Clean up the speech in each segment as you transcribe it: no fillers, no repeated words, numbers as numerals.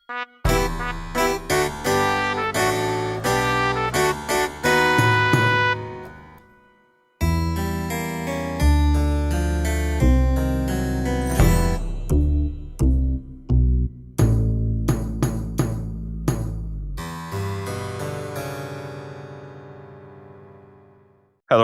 Hello,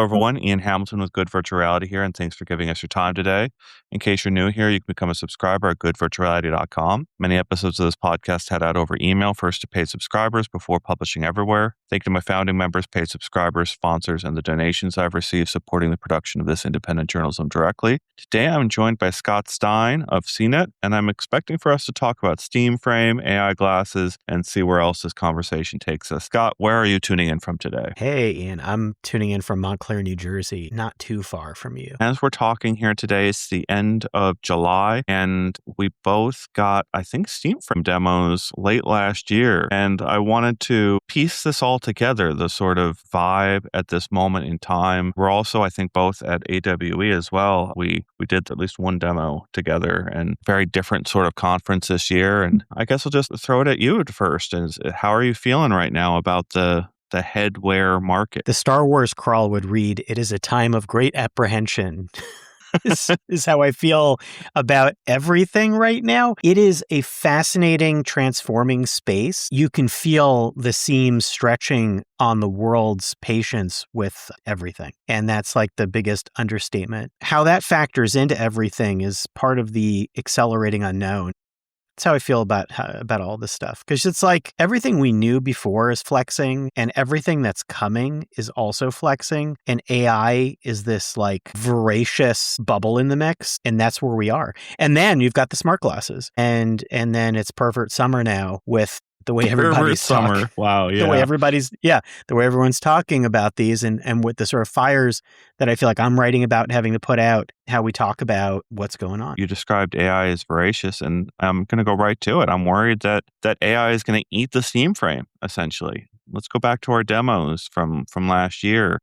everyone. Ian Hamilton with Good Virtual Reality here, and thanks for giving us your time today. In case you're new here, you can become a subscriber at goodvirtuality.com. Many episodes of this podcast head out over email, first to paid subscribers before publishing everywhere. Thank you to my founding members, paid subscribers, sponsors, and the donations I've received supporting the production of this independent journalism directly. Today, I'm joined by Scott Stein of CNET, and I'm expecting for us to talk about Steam Frame, AI glasses, and see where else this conversation takes us. Scott, where are you tuning in from today? Hey, Ian, I'm tuning in from Montclair, New Jersey, not too far from you. As we're talking here today, it's the end of July, and we both got, I think, Steam Frame demos late last year. And I wanted to piece this all together, the sort of vibe at this moment in time. We're also, I think, both at AWE as well. We did at least one demo together, and very different sort of conference this year. And I guess I'll just throw it at you at first. How are you feeling right now about the headwear market? The Star Wars crawl would read, "It is a time of great apprehension." is how I feel about everything right now. It is a fascinating, transforming space. You can feel the seams stretching on the world's patience with everything. And that's like the biggest understatement. How that factors into everything is part of the accelerating unknown. That's how I feel about all this stuff. Because it's like everything we knew before is flexing, and everything that's coming is also flexing. And AI is this like voracious bubble in the mix, and that's where we are. And then you've got the smart glasses, and then it's pervert summer now with the way everybody's talking. Wow, yeah. The way everyone's talking about these and with the sort of fires that I feel like I'm writing about having to put out, how we talk about what's going on. You described AI as voracious, and I'm going to go right to it. I'm worried that AI is going to eat the Steam Frame, essentially. Let's go back to our demos from last year.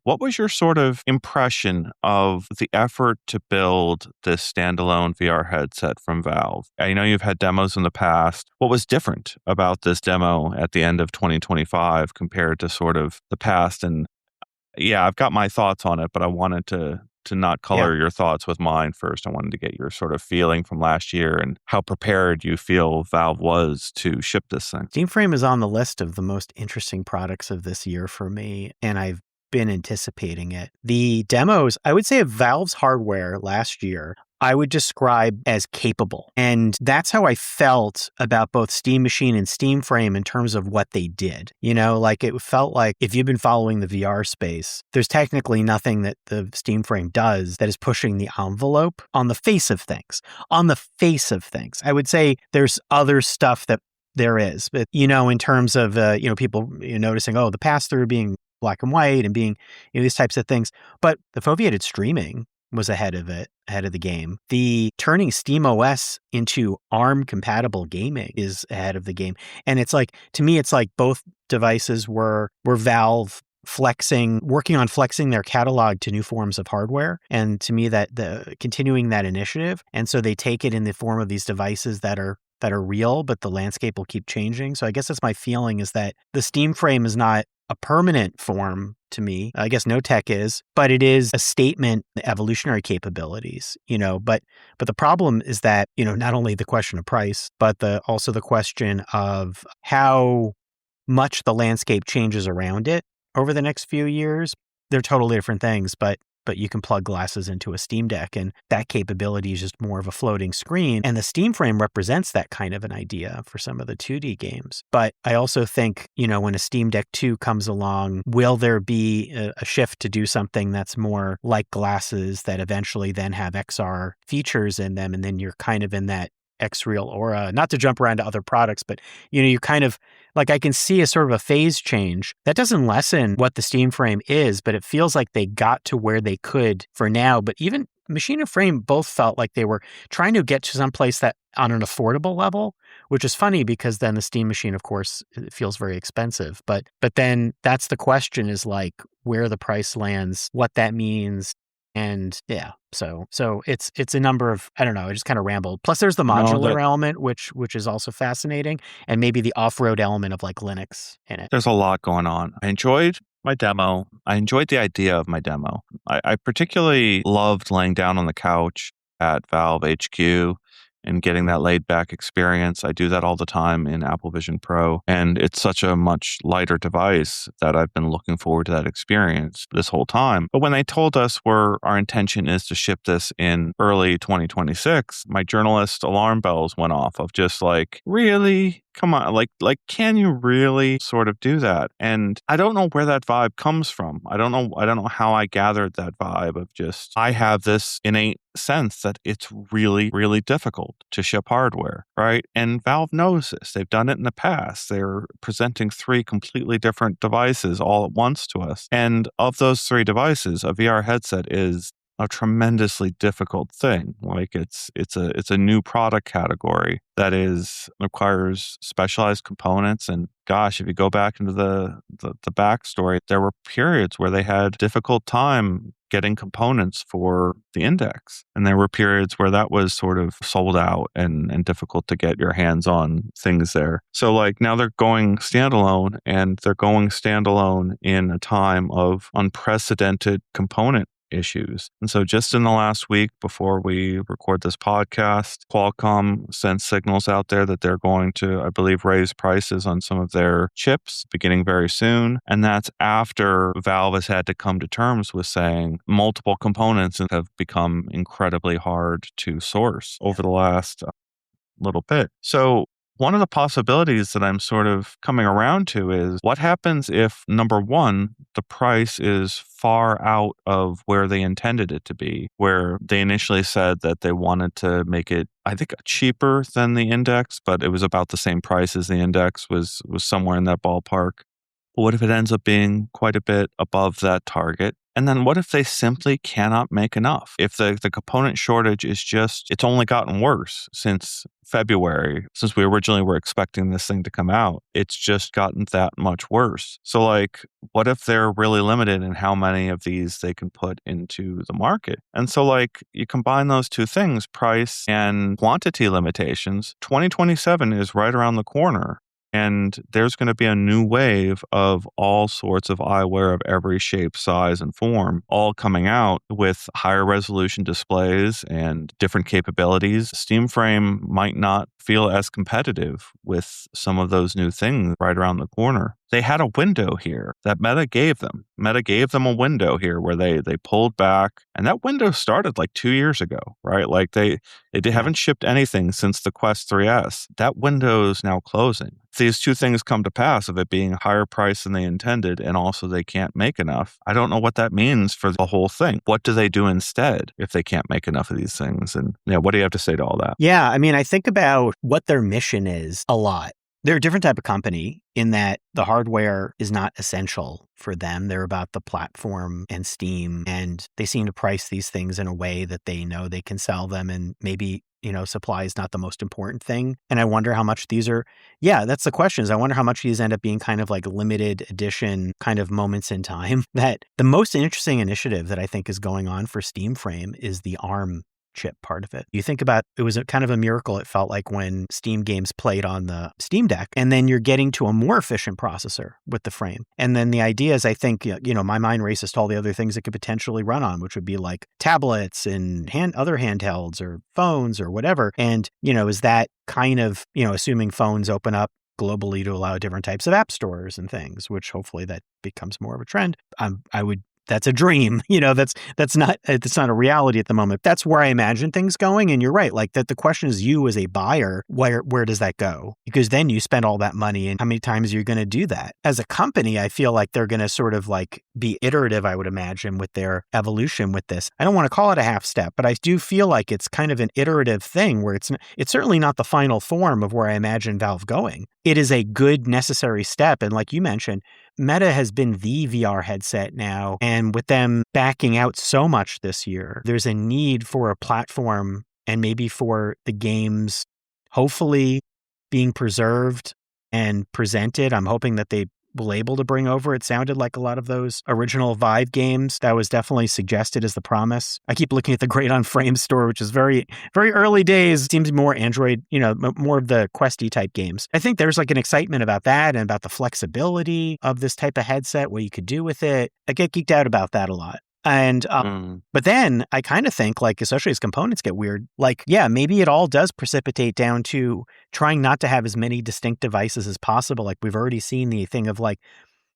What was your sort of impression of the effort to build this standalone VR headset from Valve? I know you've had demos in the past. What was different about this demo at the end of 2025 compared to sort of the past? And yeah, I've got my thoughts on it, but I wanted to not color your thoughts with mine first. I wanted to get your sort of feeling from last year and how prepared you feel Valve was to ship this thing. Steam Frame is on the list of the most interesting products of this year for me, and I've been anticipating it. The demos, I would say, of Valve's hardware last year, I would describe as capable. And that's how I felt about both Steam Machine and Steam Frame in terms of what they did. You know, like it felt like if you've been following the VR space, there's technically nothing that the Steam Frame does that is pushing the envelope on the face of things. On the face of things. I would say there's other stuff that there is, but, you know, in terms of, people noticing, the pass-through being black and white and being, these types of things. But the foveated streaming was ahead of the game. The turning SteamOS into ARM compatible gaming is ahead of the game. And it's like, to me, it's like both devices were Valve working on flexing their catalog to new forms of hardware. And to me, that continuing that initiative. And so they take it in the form of these devices that are real, but the landscape will keep changing. So I guess that's my feeling, is that the Steam Frame is not a permanent form to me. I guess no tech is, but it is a statement, the evolutionary capabilities, but the problem is that, not only the question of price, but also the question of how much the landscape changes around it over the next few years. They're totally different things, but you can plug glasses into a Steam Deck, and that capability is just more of a floating screen. And the Steam Frame represents that kind of an idea for some of the 2D games. But I also think, when a Steam Deck 2 comes along, will there be a shift to do something that's more like glasses that eventually then have XR features in them? And then you're kind of in that X-Real aura, not to jump around to other products, but you kind of like, I can see a sort of a phase change that doesn't lessen what the Steam Frame is, but it feels like they got to where they could for now. But even Machine and Frame both felt like they were trying to get to someplace that on an affordable level, which is funny because then the Steam Machine, of course, it feels very expensive. But then that's the question, is like where the price lands, what that means. And yeah, so it's a number of, I don't know, I just kind of rambled. Plus there's the No, modular element, which is also fascinating, and maybe the off-road element of like Linux in it. there's a lot going on. I enjoyed my demo. I enjoyed the idea of my demo. I particularly loved laying down on the couch at Valve HQ and getting that laid back experience. I do that all the time in Apple Vision Pro, and it's such a much lighter device that I've been looking forward to that experience this whole time. But when they told us our intention is to ship this in early 2026, my journalist alarm bells went off of just like, really? Come on, like, can you really sort of do that? And I don't know where that vibe comes from. I don't know how I gathered that vibe of just, I have this innate sense that it's really, really difficult to ship hardware, right? And Valve knows this. They've done it in the past. They're presenting 3 completely different devices all at once to us. And of those 3 devices, a VR headset is a tremendously difficult thing. Like it's a new product category that requires specialized components. And gosh, if you go back into the backstory, there were periods where they had difficult time getting components for the Index. And there were periods where that was sort of sold out and difficult to get your hands on things there. So like now they're going standalone, and they're going standalone in a time of unprecedented component issues. And so just in the last week before we record this podcast, Qualcomm sent signals out there that they're going to, I believe, raise prices on some of their chips beginning very soon. And that's after Valve has had to come to terms with saying multiple components have become incredibly hard to source over the last little bit. So one of the possibilities that I'm sort of coming around to is what happens if, number one, the price is far out of where they intended it to be, where they initially said that they wanted to make it, I think, cheaper than the Index, but it was about the same price as the Index, was somewhere in that ballpark. But what if it ends up being quite a bit above that target? And then what if they simply cannot make enough? If the component shortage is just, it's only gotten worse since February, since we originally were expecting this thing to come out, it's just gotten that much worse. So like, what if they're really limited in how many of these they can put into the market? And so like, you combine those two things, price and quantity limitations, 2027 is right around the corner. And there's going to be a new wave of all sorts of eyewear of every shape, size, and form, all coming out with higher resolution displays and different capabilities. Steam Frame might not feel as competitive with some of those new things right around the corner. They had a window here that Meta gave them. Meta gave them a window here where they pulled back, and that window started like 2 years ago, right? Like they haven't shipped anything since the Quest 3S. That window is now closing. If these two things come to pass of it being a higher price than they intended, and also they can't make enough, I don't know what that means for the whole thing. What do they do instead if they can't make enough of these things? And yeah, what do you have to say to all that? Yeah, I mean, I think about what their mission is a lot. They're a different type of company in that the hardware is not essential for them. They're about the platform and Steam, and they seem to price these things in a way that they know they can sell them, and maybe, supply is not the most important thing. And I wonder how much these are, that's the question, is I wonder how much these end up being kind of like limited edition kind of moments in time. That the most interesting initiative that I think is going on for Steam Frame is the ARM chip part of it. You think about, it was a kind of a miracle, it felt like, when Steam games played on the Steam Deck, and then you're getting to a more efficient processor with the frame. And then the idea is, I think, my mind races to all the other things it could potentially run on, which would be like tablets and other handhelds or phones or whatever. And, is that kind of, assuming phones open up globally to allow different types of app stores and things, which hopefully that becomes more of a trend. That's a dream, that's not a reality at the moment. That's where I imagine things going. And you're right, like that the question is, you as a buyer, where does that go? Because then you spend all that money, and how many times are you going to do that? As a company, I feel like they're going to sort of like be iterative, I would imagine, with their evolution with this. I don't want to call it a half step, but I do feel like it's kind of an iterative thing where it's certainly not the final form of where I imagine Valve going. It is a good, necessary step. And like you mentioned, Meta has been the VR headset now, and with them backing out so much this year, there's a need for a platform, and maybe for the games hopefully being preserved and presented. I'm hoping that they able to bring over. It sounded like a lot of those original Vive games. That was definitely suggested as the promise. I keep looking at the Great on Frame store, which is very, very early days. Seems more Android, more of the Questy type games. I think there's like an excitement about that and about the flexibility of this type of headset, what you could do with it. I get geeked out about that a lot. And, but then I kind of think, like, especially as components get weird, like, yeah, maybe it all does precipitate down to trying not to have as many distinct devices as possible. Like, we've already seen the thing of, like,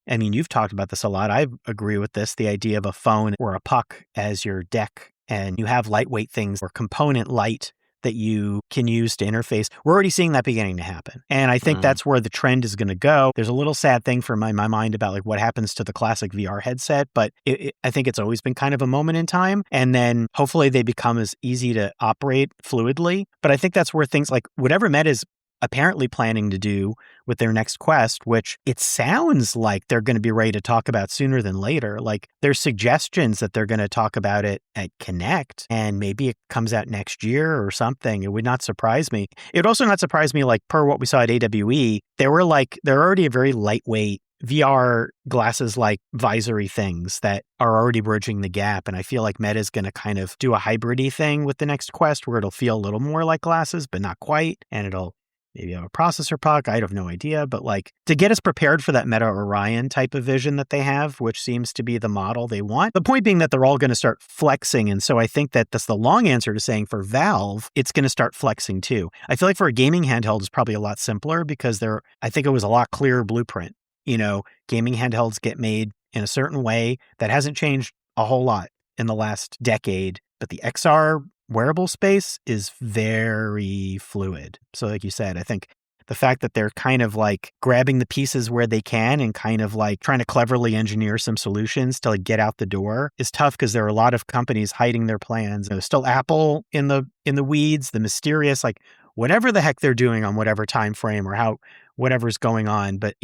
I mean, you've talked about this a lot. I agree with this, the idea of a phone or a puck as your deck, and you have lightweight things or component light that you can use to interface. We're already seeing that beginning to happen. And I think that's where the trend is going to go. There's a little sad thing for my mind about like what happens to the classic VR headset, but I think it's always been kind of a moment in time. And then hopefully they become as easy to operate fluidly. But I think that's where things like whatever Meta is apparently planning to do with their next Quest, which it sounds like they're going to be ready to talk about sooner than later. Like there's suggestions that they're going to talk about it at Connect, and maybe it comes out next year or something. It would not surprise me. It would also not surprise me, like per what we saw at AWE, they're already a very lightweight VR glasses like visory things that are already bridging the gap. And I feel like Meta is going to kind of do a hybrid-y thing with the next Quest where it'll feel a little more like glasses, but not quite. And it'll maybe have a processor puck. I have no idea. But like to get us prepared for that Meta Orion type of vision that they have, which seems to be the model they want. The point being that they're all going to start flexing. And so I think that that's the long answer to saying for Valve, it's going to start flexing too. I feel like for a gaming handheld, it's probably a lot simpler because I think it was a lot clearer blueprint. Gaming handhelds get made in a certain way that hasn't changed a whole lot in the last decade. But the XR wearable space is very fluid. So like you said, I think the fact that they're kind of like grabbing the pieces where they can and kind of like trying to cleverly engineer some solutions to like get out the door is tough because there are a lot of companies hiding their plans. There's still Apple in the weeds, the mysterious, like whatever the heck they're doing on whatever time frame or whatever's going on. But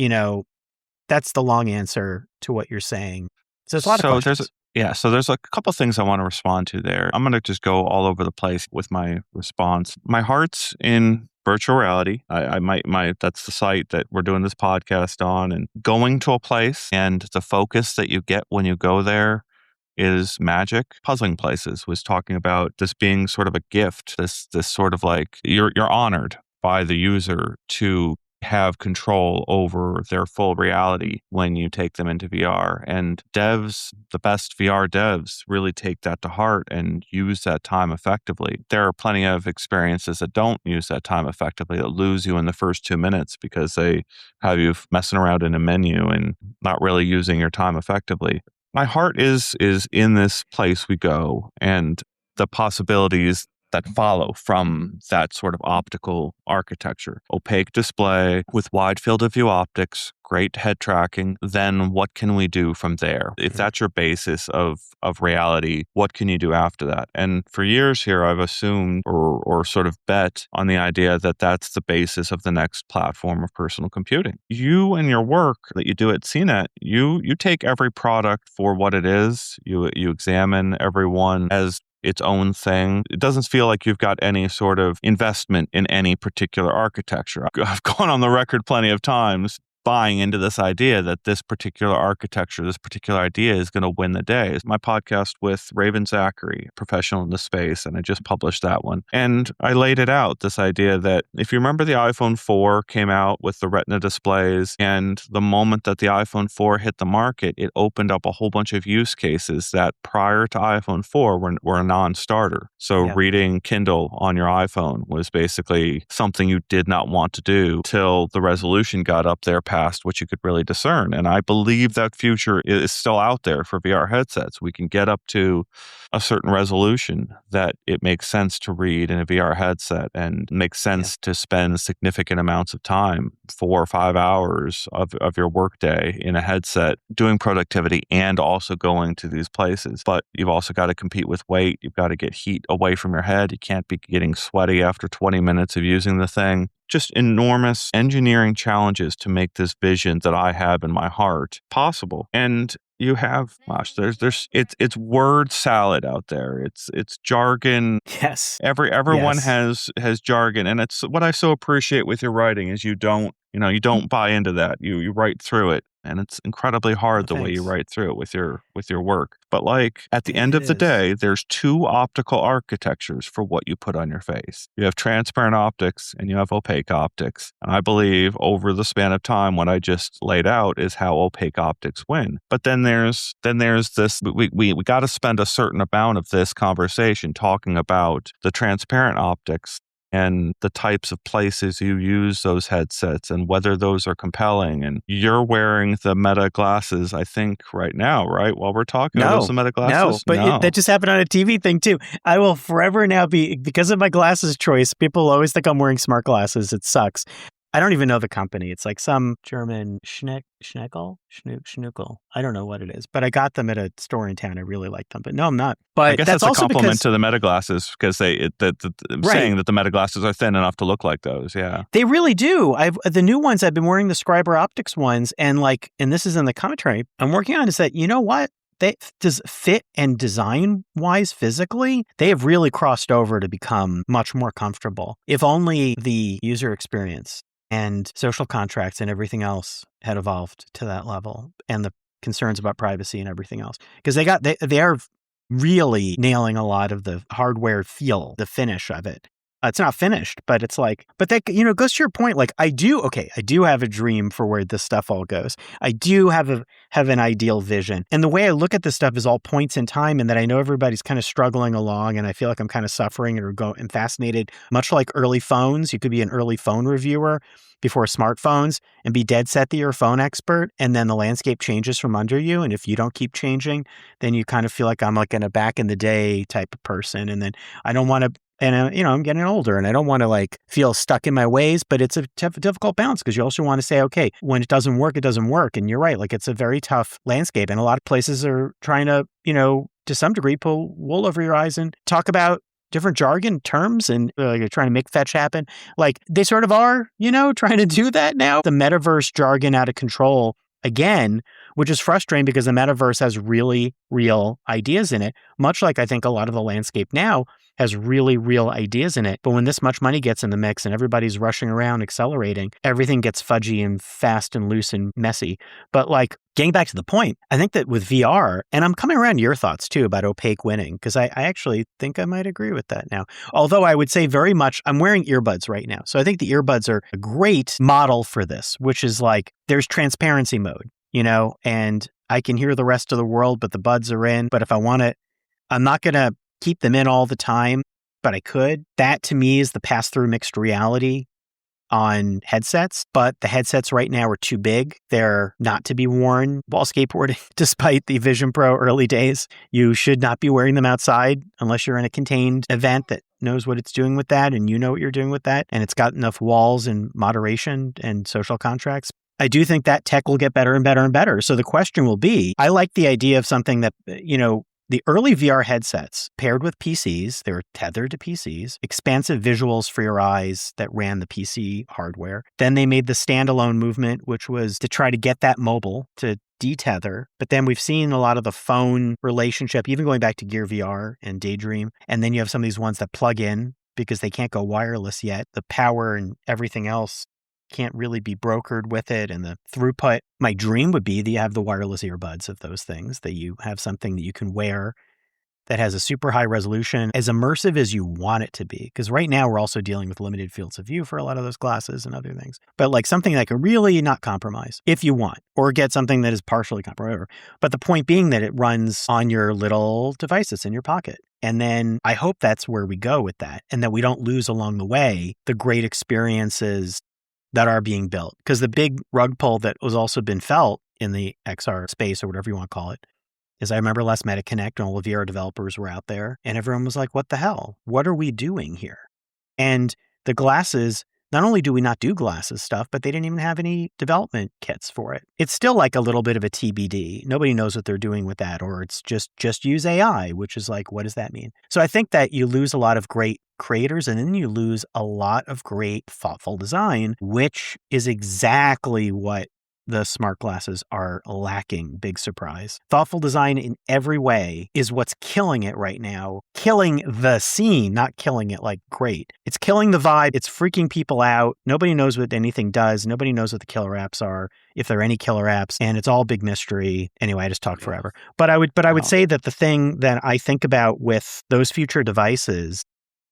that's the long answer to what you're saying. So it's a lot of questions. So there's a couple things I want to respond to there. I'm going to just go all over the place with my response. My heart's in virtual reality. That's the site that we're doing this podcast on, and going to a place and the focus that you get when you go there is magic. Puzzling Places was talking about this being sort of a gift, this sort of like you're honored by the user to have control over their full reality when you take them into VR. And devs, the best VR devs, really take that to heart and use that time effectively. There are plenty of experiences that don't use that time effectively, that lose you in the first 2 minutes because they have you messing around in a menu and not really using your time effectively. My heart is in this place we go and the possibilities that follow from that sort of optical architecture. Opaque display with wide field of view optics, great head tracking. Then what can we do from there? If that's your basis of reality, what can you do after that? And for years here, I've assumed or sort of bet on the idea that that's the basis of the next platform of personal computing. You and your work that you do at CNET, you take every product for what it is. You examine every one as its own thing. It doesn't feel like you've got any sort of investment in any particular architecture. I've gone on the record plenty of times buying into this idea that this particular architecture, this particular idea is going to win the day. It's my podcast with Raven Zachary, professional in the space, and I just published that one. And I laid it out, this idea that if you remember the iPhone 4 came out with the Retina displays, and the moment that the iPhone 4 hit the market, it opened up a whole bunch of use cases that prior to iPhone 4 were a non-starter. So reading Kindle on your iPhone was basically something you did not want to do till the resolution got up there past what you could really discern. And I believe that future is still out there for VR headsets. We can get up to a certain resolution that it makes sense to read in a VR headset and makes sense to spend significant amounts of time, 4 or 5 hours of your workday in a headset doing productivity and also going to these places. But you've also got to compete with weight. You've got to get heat away from your head. You can't be getting sweaty after 20 minutes of using the thing. Just enormous engineering challenges to make this vision that I have in my heart possible. And you have, it's word salad out there. It's jargon. Yes. Everyone has jargon. And it's what I so appreciate with your writing is you don't You don't buy into that. You write through it, and it's incredibly hard the way you Thanks. write through it with your work. But like at the end It of the is. day, there's two optical architectures for what you put on your face. You have transparent optics and you have opaque optics. And I believe over the span of time, what I just laid out is how opaque optics win. But then there's this. We got to spend a certain amount of this conversation talking about the transparent optics and the types of places you use those headsets and whether those are compelling. And you're wearing the Meta glasses, I think, right now, right? While we're talking, are those the Meta No, glasses? but No. that just happened on a TV thing too. I will forever now because of my glasses choice, people always think I'm wearing smart glasses. It sucks. I don't even know the company. It's like some German Schnuckel. I don't know what it is, but I got them at a store in town. I really like them, but no, I'm not. But I guess that's that's a also compliment because to the Meta glasses because saying that the Meta glasses are thin enough to look like those. Yeah. they really do. The new ones I've been wearing the Scriber Optics ones, and this is in the commentary I'm working on. Is that you know what? They does fit and design wise physically, they have really crossed over to become much more comfortable. If only the user experience and social contracts and everything else had evolved to that level, and the concerns about privacy and everything else, because they are really nailing a lot of the hardware feel, the finish of it. It's not finished, but it's like, but that, goes to your point. Like I do have a dream for where this stuff all goes. I do have an ideal vision. And the way I look at this stuff is all points in time, and that I know everybody's kind of struggling along, and I feel like I'm kind of suffering and fascinated, much like early phones. You could be an early phone reviewer before smartphones and be dead set that you're a phone expert, and then the landscape changes from under you. And if you don't keep changing, then you kind of feel like I'm like in a back in the day type of person. And then I don't want to, and I'm getting older and I don't want to like feel stuck in my ways, but it's a difficult balance, because you also want to say, okay, when it doesn't work, it doesn't work. And you're right. Like it's a very tough landscape, and a lot of places are trying to, to some degree pull wool over your eyes and talk about different jargon terms, and like trying to make fetch happen. Like they sort of are, trying to do that now. The metaverse jargon out of control again, which is frustrating because the metaverse has really real ideas in it, much like I think a lot of the landscape now has really real ideas in it. But when this much money gets in the mix and everybody's rushing around accelerating, everything gets fudgy and fast and loose and messy. But like getting back to the point, I think that with VR, and I'm coming around to your thoughts too about opaque winning, because I actually think I might agree with that now. Although I would say very much, I'm wearing earbuds right now. So I think the earbuds are a great model for this, which is like there's transparency mode, and I can hear the rest of the world, but the buds are in. But if I want to, I'm not going to keep them in all the time, but I could. That to me is the pass-through mixed reality on headsets, but the headsets right now are too big. They're not to be worn while skateboarding, despite the Vision Pro early days. You should not be wearing them outside unless you're in a contained event that knows what it's doing with that, and you know what you're doing with that, and it's got enough walls and moderation and social contracts. I do think that tech will get better and better and better. So the question will be, I like the idea of something that, the early VR headsets paired with PCs, they were tethered to PCs, expansive visuals for your eyes that ran the PC hardware. Then they made the standalone movement, which was to try to get that mobile to detether. But then we've seen a lot of the phone relationship, even going back to Gear VR and Daydream. And then you have some of these ones that plug in because they can't go wireless yet. The power and everything else can't really be brokered with it, and the throughput. My dream would be that you have the wireless earbuds of those things, that you have something that you can wear that has a super high resolution, as immersive as you want it to be. Because right now we're also dealing with limited fields of view for a lot of those glasses and other things. But like something that can really not compromise if you want, or get something that is partially compromised. But the point being that it runs on your little device that's in your pocket. And then I hope that's where we go with that, and that we don't lose along the way the great experiences that are being built. Because the big rug pull that was also been felt in the XR space, or whatever you want to call it, is I remember last Meta Connect and all the VR developers were out there, and everyone was like, what the hell? What are we doing here? And the glasses, not only do we not do glasses stuff, but they didn't even have any development kits for it. It's still like a little bit of a TBD. Nobody knows what they're doing with that, or it's just use AI, which is like, what does that mean? So I think that you lose a lot of great creators, and then you lose a lot of great thoughtful design, which is exactly what the smart glasses are lacking. Big surprise. Thoughtful design in every way is what's killing it right now. Killing the scene, not killing it like great. It's killing the vibe. It's freaking people out. Nobody knows what anything does. Nobody knows what the killer apps are, if there are any killer apps, and it's all big mystery. Anyway, I just talked forever. But I would say that the thing that I think about with those future devices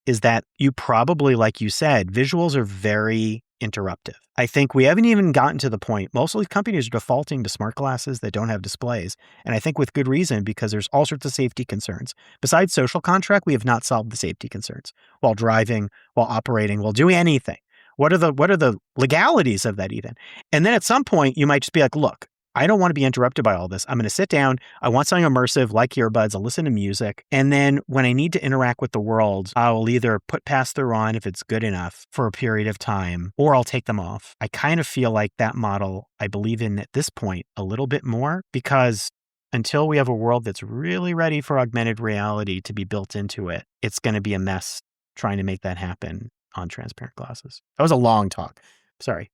is that you probably, like you said, visuals are very interruptive. I think we haven't even gotten to the point. Most of these companies are defaulting to smart glasses that don't have displays. And I think with good reason, because there's all sorts of safety concerns. Besides social contract, we have not solved the safety concerns while driving, while operating, while doing anything. What are the legalities of that even? And then at some point, you might just be like, look, I don't want to be interrupted by all this. I'm going to sit down. I want something immersive like earbuds. I'll listen to music. And then when I need to interact with the world, I'll either put pass-through on if it's good enough for a period of time, or I'll take them off. I kind of feel like that model, I believe in at this point a little bit more, because until we have a world that's really ready for augmented reality to be built into it, it's going to be a mess trying to make that happen on transparent glasses. That was a long talk. Sorry.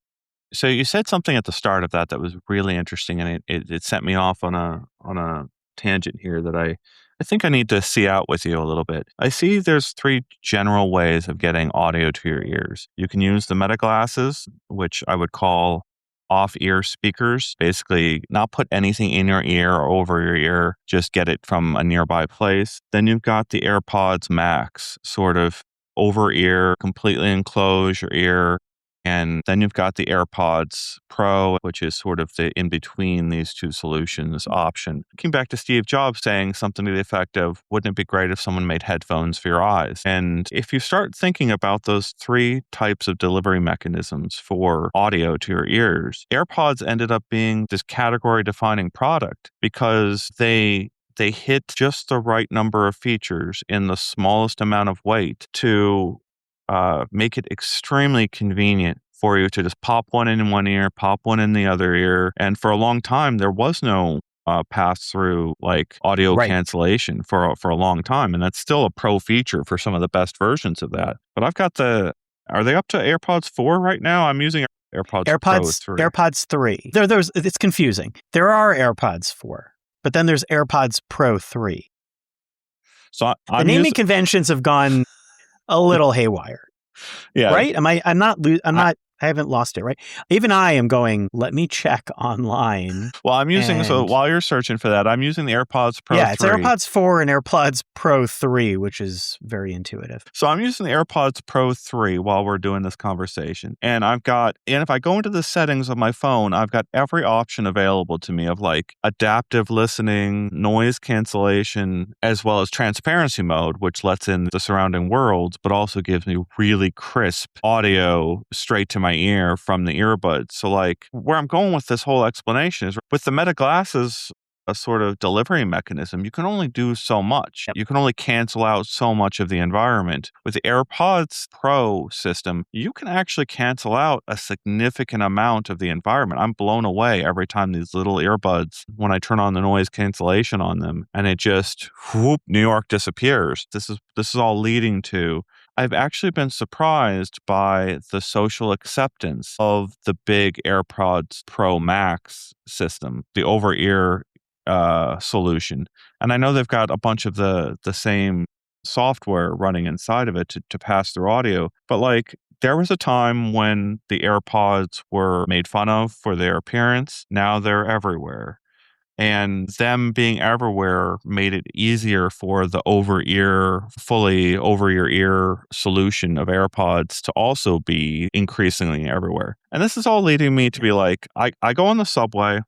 So you said something at the start of that was really interesting, and it sent me off on a tangent here that I think I need to see out with you a little bit. I see there's 3 general ways of getting audio to your ears. You can use the meta glasses, which I would call off-ear speakers. Basically, not put anything in your ear or over your ear, just get it from a nearby place. Then you've got the AirPods Max, sort of over ear, completely enclose your ear. And then you've got the AirPods Pro, which is sort of the in between these two solutions option. Looking back to Steve Jobs saying something to the effect of, wouldn't it be great if someone made headphones for your eyes? And if you start thinking about those 3 types of delivery mechanisms for audio to your ears, AirPods ended up being this category defining product because they hit just the right number of features in the smallest amount of weight to make it extremely convenient for you to just pop one in one ear, pop one in the other ear. And for a long time, there was no pass-through like audio cancellation for a long time. And that's still a pro feature for some of the best versions of that. But I've got are they up to AirPods 4 right now? I'm using AirPods Pro 3. AirPods 3. It's confusing. There are AirPods 4, but then there's AirPods Pro 3. So the naming conventions have gone a little haywire. Yeah. Right? I haven't lost it, right? Even I am going, let me check online. Well, I'm using, so while you're searching for that, I'm using the AirPods Pro 3. Yeah, it's AirPods 4 and AirPods Pro 3, which is very intuitive. So I'm using the AirPods Pro 3 while we're doing this conversation. And if I go into the settings of my phone, I've got every option available to me of like adaptive listening, noise cancellation, as well as transparency mode, which lets in the surrounding worlds, but also gives me really crisp audio straight to my ear from the earbuds. So like where I'm going with this whole explanation is with the Meta glasses, a sort of delivery mechanism, you can only do so much. Yep. You can only cancel out so much of the environment. With the AirPods Pro system, you can actually cancel out a significant amount of the environment. I'm blown away every time these little earbuds, when I turn on the noise cancellation on them, and it just, whoop, New York disappears. This is all leading to, I've actually been surprised by the social acceptance of the big AirPods Pro Max system, the over-ear solution. And I know they've got a bunch of the same software running inside of it to pass through audio, but like there was a time when the AirPods were made fun of for their appearance. Now they're everywhere. And them being everywhere made it easier for the fully over your ear solution of AirPods to also be increasingly everywhere. And this is all leading me to be like, I go on the subway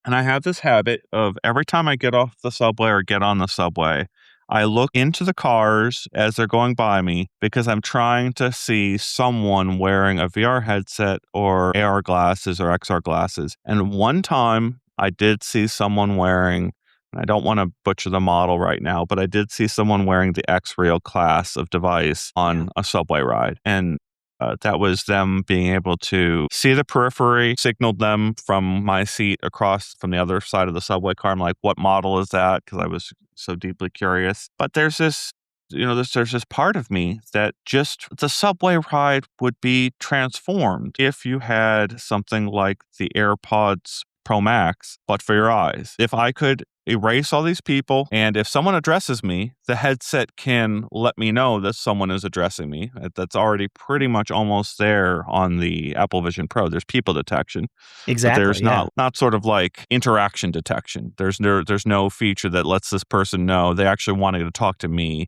and I have this habit of every time I get off the subway or get on the subway, I look into the cars as they're going by me because I'm trying to see someone wearing a VR headset or AR glasses or XR glasses. And one time, I did see someone wearing, and I don't want to butcher the model right now, but I did see someone wearing the X-Real class of device on a subway ride. And that was them being able to see the periphery, signaled them from my seat across from the other side of the subway car. I'm like, what model is that? Because I was so deeply curious. But there's this there's this part of me that just the subway ride would be transformed if you had something like the AirPods Pro Max, but for your eyes. If I could erase all these people, and if someone addresses me, the headset can let me know that someone is addressing me. That's already pretty much almost there on the Apple Vision Pro. There's people detection, but there's Exactly. Yeah. not sort of like interaction detection. There's no feature that lets this person know they actually wanted to talk to me.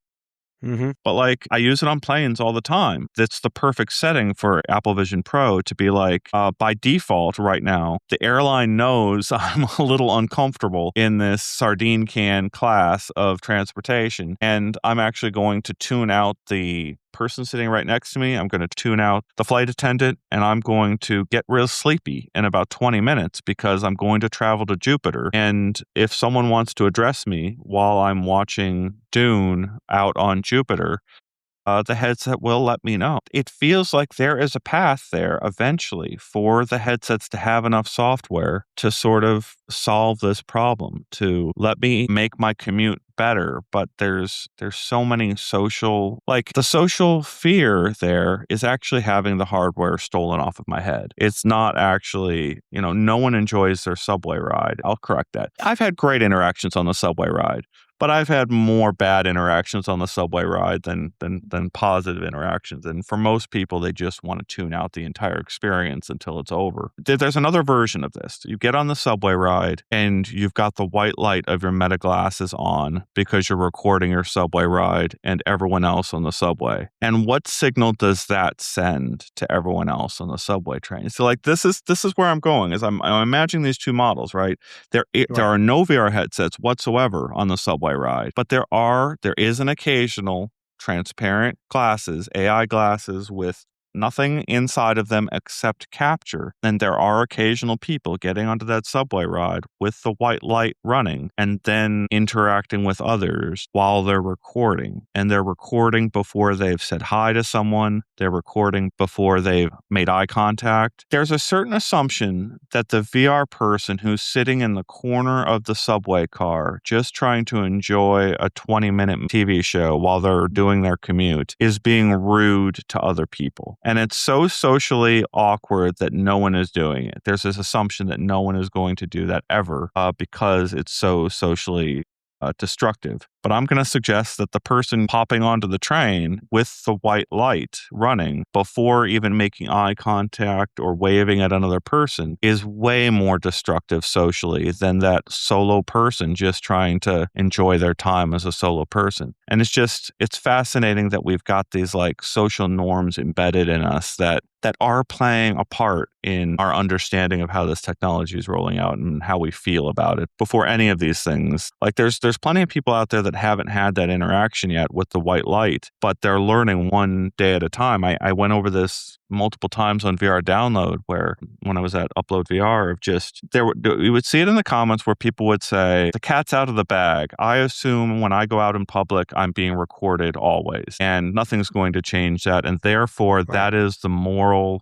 Mm-hmm. But like, I use it on planes all the time. It's the perfect setting for Apple Vision Pro to be like, by default right now, the airline knows I'm a little uncomfortable in this sardine can class of transportation. And I'm actually going to tune out the person sitting right next to me. I'm going to tune out the flight attendant, and I'm going to get real sleepy in about 20 minutes because I'm going to travel to Jupiter. And if someone wants to address me while I'm watching Dune out on Jupiter, the headset will let me know. It feels like there is a path there eventually for the headsets to have enough software to sort of solve this problem, to let me make my commute better. But there's so many social, like the social fear there is actually having the hardware stolen off of my head. It's not actually, no one enjoys their subway ride. I'll correct that. I've had great interactions on the subway ride, but I've had more bad interactions on the subway ride than positive interactions. And for most people, they just want to tune out the entire experience until it's over. There's another version of this. You get on the subway ride and you've got the white light of your Meta glasses on because you're recording your subway ride and everyone else on the subway. And what signal does that send to everyone else on the subway train? So like, this is where I'm going, is I'm imagining these two models, right? There are no VR headsets whatsoever on the subway ride, but there is an occasional transparent glasses, AI glasses with nothing inside of them except capture. And there are occasional people getting onto that subway ride with the white light running and then interacting with others while they're recording. And they're recording before they've said hi to someone. They're recording before they've made eye contact. There's a certain assumption that the VR person who's sitting in the corner of the subway car just trying to enjoy a 20-minute TV show while they're doing their commute is being rude to other people. And it's so socially awkward that no one is doing it. There's this assumption that no one is going to do that ever because it's so socially destructive. But I'm going to suggest that the person popping onto the train with the white light running before even making eye contact or waving at another person is way more destructive socially than that solo person just trying to enjoy their time as a solo person. And it's fascinating that we've got these like social norms embedded in us that are playing a part in our understanding of how this technology is rolling out and how we feel about it before any of these things. Like there's plenty of people out there that haven't had that interaction yet with the white light, but they're learning one day at a time. I went over this multiple times on VR Download, where when I was at Upload VR, of just you would see it in the comments where people would say, the cat's out of the bag. I assume when I go out in public, I'm being recorded always, and nothing's going to change that. And therefore, that is the moral,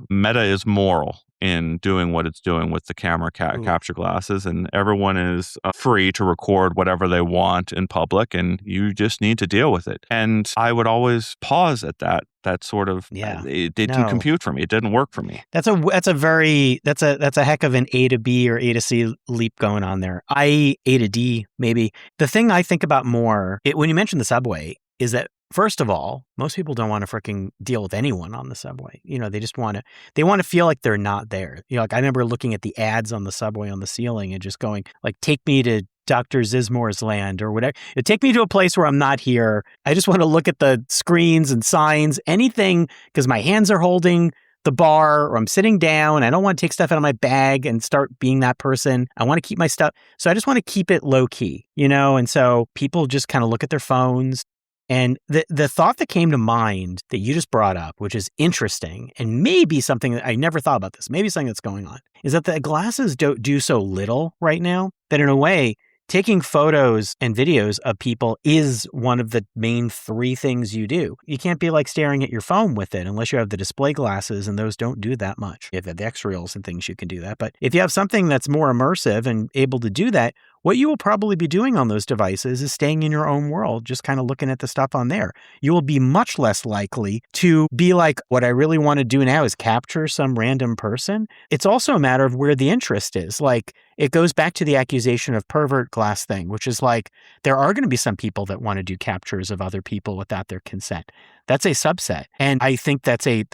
Meta is moral in doing what it's doing with the camera capture glasses, and everyone is free to record whatever they want in public, and you just need to deal with it. And I would always pause at that sort of, it didn't compute for me. It didn't work for me. That's a heck of an A to B or A to C leap going on there. A to D, maybe. The thing I think about more, when you mention the subway, is that first of all, most people don't want to freaking deal with anyone on the subway. They just want to feel like they're not there. Like I remember looking at the ads on the subway on the ceiling and just going like, take me to Dr. Zizmore's land or whatever. Take me to a place where I'm not here. I just want to look at the screens and signs, anything, because my hands are holding the bar or I'm sitting down. I don't want to take stuff out of my bag and start being that person. I want to keep my stuff. So I just want to keep it low key, and so people just kind of look at their phones. And the thought that came to mind that you just brought up, which is interesting and maybe something that I never thought about this, maybe something that's going on, is that the glasses do so little right now that in a way, taking photos and videos of people is one of the main three things you do. You can't be like staring at your phone with it unless you have the display glasses, and those don't do that much. You have the X-rails and things, you can do that. But if you have something that's more immersive and able to do that, what you will probably be doing on those devices is staying in your own world, just kind of looking at the stuff on there. You will be much less likely to be like, what I really want to do now is capture some random person. It's also a matter of where the interest is. Like, it goes back to the accusation of pervert glass thing, which is like, there are going to be some people that want to do captures of other people without their consent. That's a subset. And I think that's a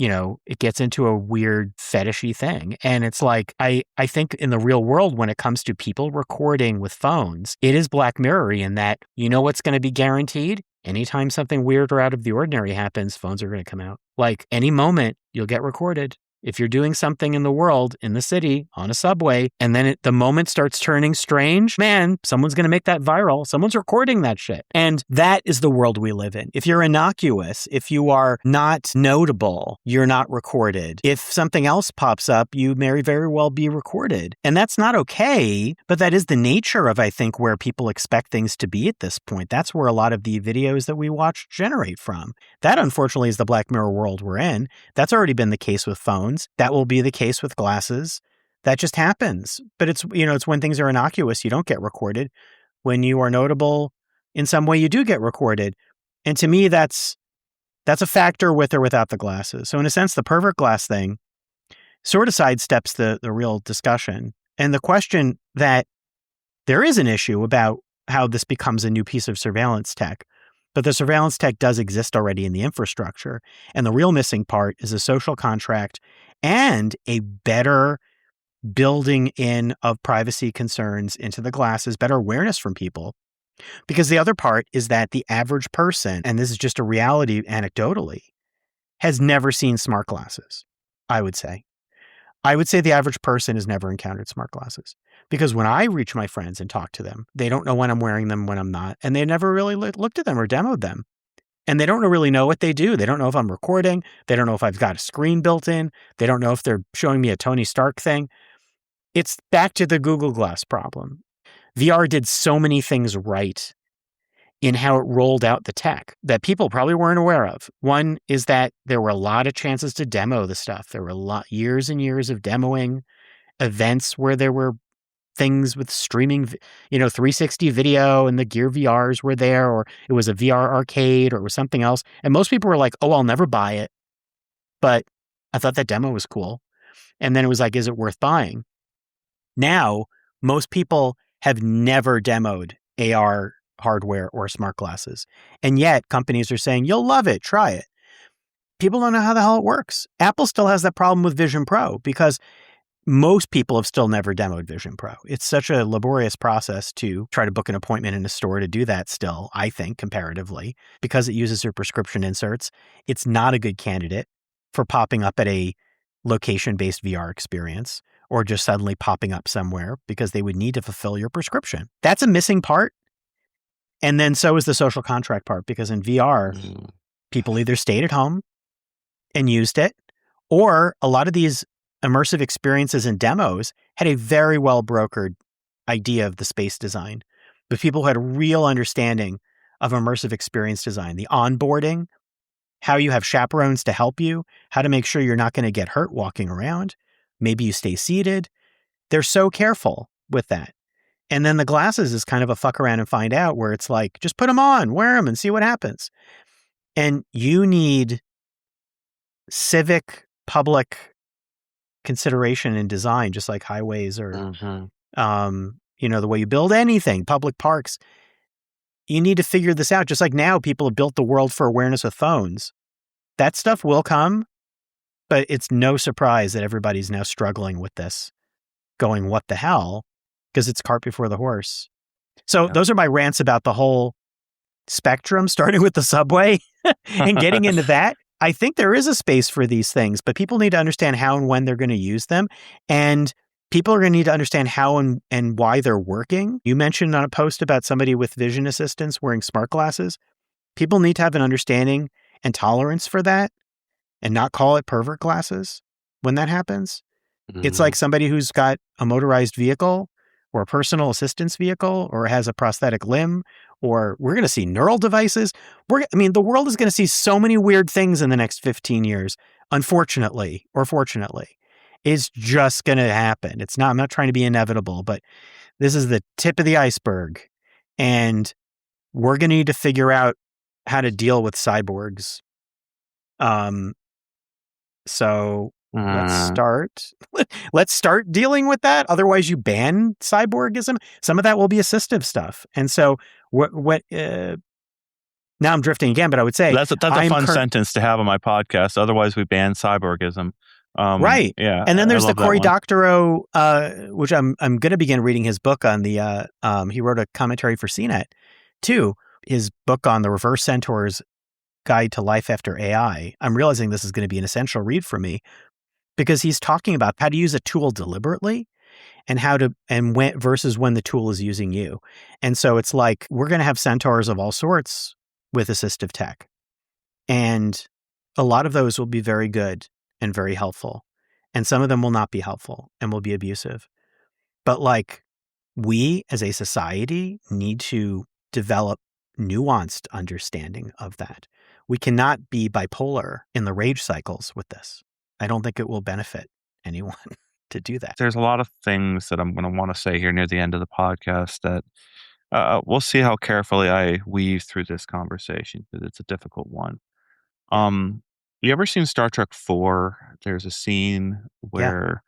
it gets into a weird fetishy thing. And it's like, I think in the real world, when it comes to people recording with phones, it is Black Mirror-y in that, what's going to be guaranteed? Anytime something weird or out of the ordinary happens, phones are going to come out. Like, any moment, you'll get recorded. If you're doing something in the world, in the city, on a subway, and then the moment starts turning strange, man, someone's going to make that viral. Someone's recording that shit. And that is the world we live in. If you're innocuous, if you are not notable, you're not recorded. If something else pops up, you may very well be recorded. And that's not okay, but that is the nature of, I think, where people expect things to be at this point. That's where a lot of the videos that we watch generate from. That, unfortunately, is the Black Mirror world we're in. That's already been the case with phones. That will be the case with glasses. That just happens. But it's when things are innocuous, you don't get recorded. When you are notable in some way, you do get recorded. And to me, that's a factor with or without the glasses. So in a sense, the pervert glass thing sort of sidesteps the real discussion. And the question that there is an issue about how this becomes a new piece of surveillance tech. But the surveillance tech does exist already in the infrastructure. And the real missing part is a social contract and a better building in of privacy concerns into the glasses, better awareness from people. Because the other part is that the average person, and this is just a reality anecdotally, has never seen smart glasses, I would say. I would say the average person has never encountered smart glasses. Because when I reach my friends and talk to them, they don't know when I'm wearing them, when I'm not, and they never really looked at them or demoed them. And they don't really know what they do. They don't know if I'm recording. They don't know if I've got a screen built in. They don't know if they're showing me a Tony Stark thing. It's back to the Google Glass problem. VR did so many things right in how it rolled out the tech that people probably weren't aware of. One is that there were a lot of chances to demo the stuff. There were years and years of demoing events where there were things with streaming, 360 video, and the Gear VRs were there, or it was a VR arcade, or it was something else. And most people were like, oh, I'll never buy it. But I thought that demo was cool. And then it was like, is it worth buying? Now, most people have never demoed AR hardware or smart glasses. And yet companies are saying, you'll love it, try it. People don't know how the hell it works. Apple still has that problem with Vision Pro because most people have still never demoed Vision Pro. It's such a laborious process to try to book an appointment in a store to do that still, I think, comparatively, because it uses their prescription inserts. It's not a good candidate for popping up at a location-based VR experience or just suddenly popping up somewhere because they would need to fulfill your prescription. That's a missing part. And then so is the social contract part, because in VR, people either stayed at home and used it, or a lot of these immersive experiences and demos had a very well brokered idea of the space design, but people who had a real understanding of immersive experience design, the onboarding, how you have chaperones to help you, how to make sure you're not going to get hurt walking around. Maybe you stay seated. They're so careful with that. And then the glasses is kind of a fuck around and find out, where it's like, just put them on, wear them and see what happens. And you need civic public consideration in design, just like highways or, the way you build anything, public parks. You need to figure this out. Just like now people have built the world for awareness with phones. That stuff will come, but it's no surprise that everybody's now struggling with this, going, what the hell? Because it's cart before the horse. So those are my rants about the whole spectrum, starting with the subway and getting into that. I think there is a space for these things, but people need to understand how and when they're going to use them. And people are going to need to understand how and why they're working. You mentioned on a post about somebody with vision assistance wearing smart glasses. People need to have an understanding and tolerance for that and not call it pervert glasses when that happens. It's like somebody who's got a motorized vehicle or a personal assistance vehicle or has a prosthetic limb, or we're going to see neural devices. The world is going to see so many weird things in the next 15 years, unfortunately or fortunately. It's just going to happen. I'm not trying to be inevitable, but This is the tip of the iceberg. And we're going to need to figure out how to deal with cyborgs. So let's Uh, start. Let's start dealing with that. Otherwise, you ban cyborgism. Some of that will be assistive stuff. And so, what? Now I'm drifting again, but I would say that's a I'm fun sentence to have on my podcast. Otherwise, we ban cyborgism. right. Yeah, And then I there's the love that Cory one. Doctorow, which I'm going to begin reading his book on the. He wrote a commentary for CNET too. His book on the reverse centaur's guide to life after AI. I'm realizing this is going to be an essential read for me because he's talking about how to use a tool deliberately and how to and when versus when the tool is using you. And so it's like we're going to have centaurs of all sorts with assistive tech. And a lot of those will be very good and very helpful. And some of them will not be helpful and will be abusive. But like we as a society need to develop nuanced understanding of that. We cannot be bipolar in the rage cycles with this. I don't think it will benefit anyone to do that. There's a lot of things that I'm going to want to say here near the end of the podcast that we'll see how carefully I weave through this conversation because it's a difficult one. Yeah. You ever seen Star Trek 4? There's a scene Yeah. where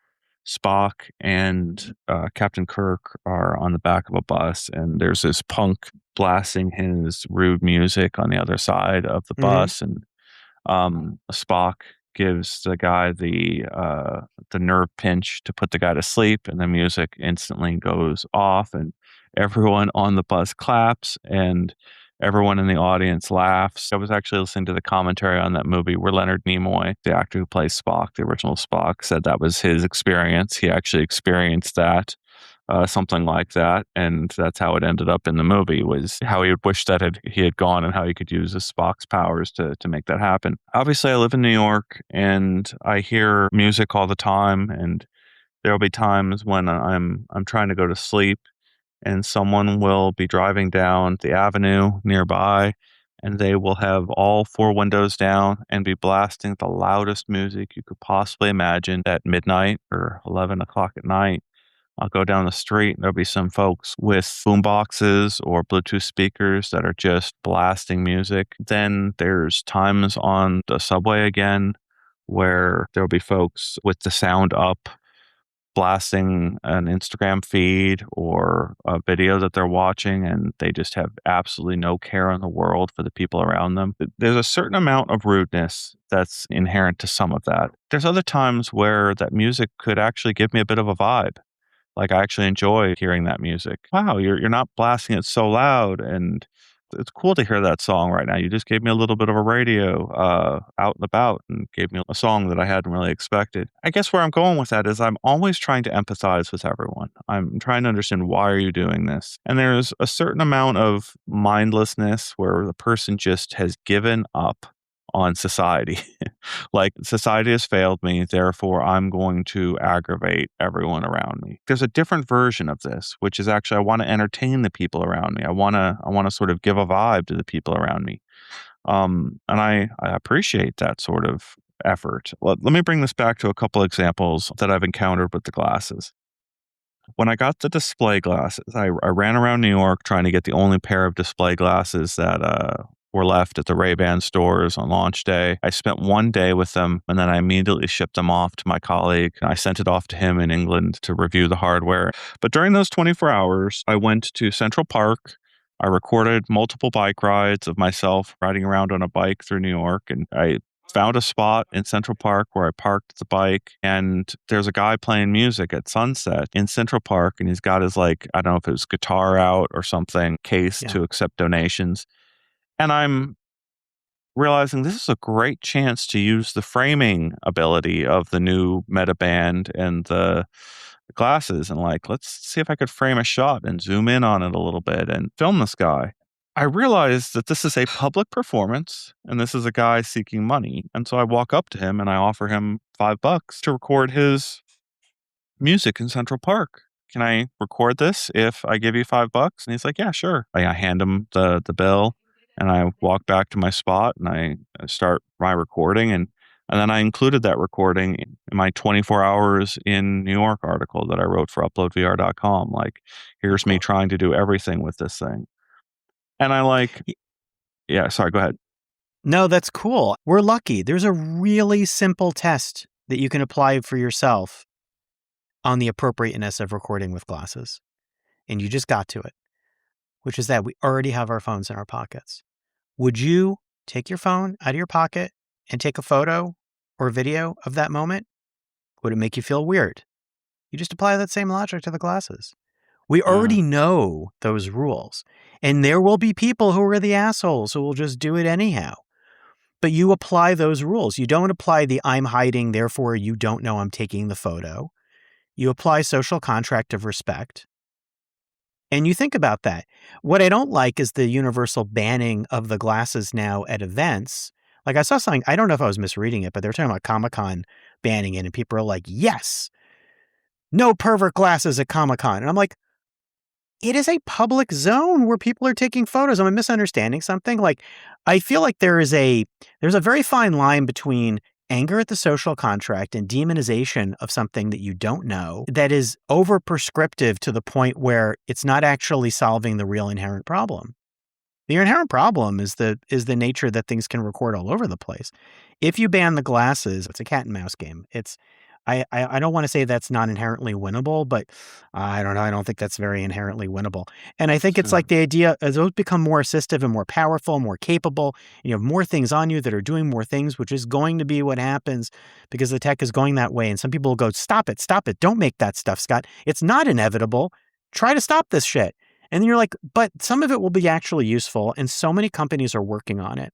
Spock and Captain Kirk are on the back of a bus, and there's this punk blasting his rude music on the other side of the Mm-hmm. bus, and Spock gives the guy the nerve pinch to put the guy to sleep, and the music instantly goes off, and everyone on the bus claps, and everyone in the audience laughs. I was actually listening to the commentary on that movie where Leonard Nimoy, the actor who plays Spock, the original Spock, said that was his experience. He actually experienced that. Something like that, and that's how it ended up in the movie. Was how he would wish that he had gone, and how he could use his Spock's powers to make that happen. Obviously, I live in New York, and I hear music all the time, and there will be times when I'm trying to go to sleep, and someone will be driving down the avenue nearby, and they will have all four windows down and be blasting the loudest music you could possibly imagine at midnight or 11 o'clock at night. I'll go down the street and there'll be some folks with boom boxes or Bluetooth speakers that are just blasting music. Then there's times on the subway again where there'll be folks with the sound up blasting an Instagram feed or a video that they're watching, and they just have absolutely no care in the world for the people around them. There's a certain amount of rudeness that's inherent to some of that. There's other times where that music could actually give me a bit of a vibe. Like, I actually enjoy hearing that music. Wow, you're not blasting it so loud, and it's cool to hear that song right now. You just gave me a little bit of a radio out and about and gave me a song that I hadn't really expected. I guess where I'm going with that is I'm always trying to empathize with everyone. I'm trying to understand, why are you doing this? And there's a certain amount of mindlessness where the person just has given up on society. Like, society has failed me, therefore I'm going to aggravate everyone around me. There's a different version of this, which is actually I want to entertain the people around me. I want to sort of give a vibe to the people around me. And I appreciate that sort of effort. Let me bring this back to a couple examples that I've encountered with the glasses. When I got the display glasses, I ran around New York trying to get the only pair of display glasses that were left at the Ray-Ban stores on launch day. I spent one day with them, and then I immediately shipped them off to my colleague. I sent it off to him in England to review the hardware. But during those 24 hours, I went to Central Park. I recorded multiple bike rides of myself riding around on a bike through New York, and I found a spot in Central Park where I parked the bike, and there's a guy playing music at sunset in Central Park, and he's got his, like, I don't know if it was guitar out or something, case Yeah. to accept donations. And I'm realizing this is a great chance to use the framing ability of the new Meta Band and the glasses, and, like, let's see if I could frame a shot and zoom in on it a little bit and film this guy. I realized that this is a public performance and this is a guy seeking money. And so I walk up to him and I offer him $5 to record his music in Central Park. Can I record this if I give you $5? And he's like, yeah, sure. I hand him the bill, and I walk back to my spot and I start my recording, and And then I included that recording in my 24 hours in New York article that I wrote for uploadvr.com. Like, here's me Cool. trying to do everything with this thing. And yeah, sorry, go ahead. No, that's cool. We're lucky. There's a really simple test that you can apply for yourself on the appropriateness of recording with glasses. And you just got to it, which is that we already have our phones in our pockets. Would you take your phone out of your pocket and take a photo or video of that moment? Would it make you feel weird? You just apply that same logic to the glasses. We already know those rules. And there will be people who are the assholes who will just do it anyhow. But you apply those rules. You don't apply the I'm hiding, therefore you don't know I'm taking the photo. You apply social contract of respect. And you think about that. What I don't like is the universal banning of the glasses now at events. Like I saw something, I don't know if I was misreading it, but they were talking about Comic-Con banning it, and people are like, yes, no pervert glasses at Comic-Con. And I'm like, it is a public zone where people are taking photos. Am I misunderstanding something? Like, I feel like there's a very fine line between anger at the social contract and demonization of something that you don't know that is over prescriptive to the point where it's not actually solving the real inherent problem. The inherent problem is the nature that things can record all over the place. If you ban the glasses, it's a cat and mouse game. I don't want to say that's not inherently winnable, but I don't know. I don't think that's very inherently winnable. And I think it's like the idea as those become more assistive and more powerful, more capable, you have more things on you that are doing more things, which is going to be what happens because the tech is going that way. And some people will go, stop it. Don't make that stuff, Scott. It's not inevitable. Try to stop this shit. And then you're like, but some of it will be actually useful. And so many companies are working on it.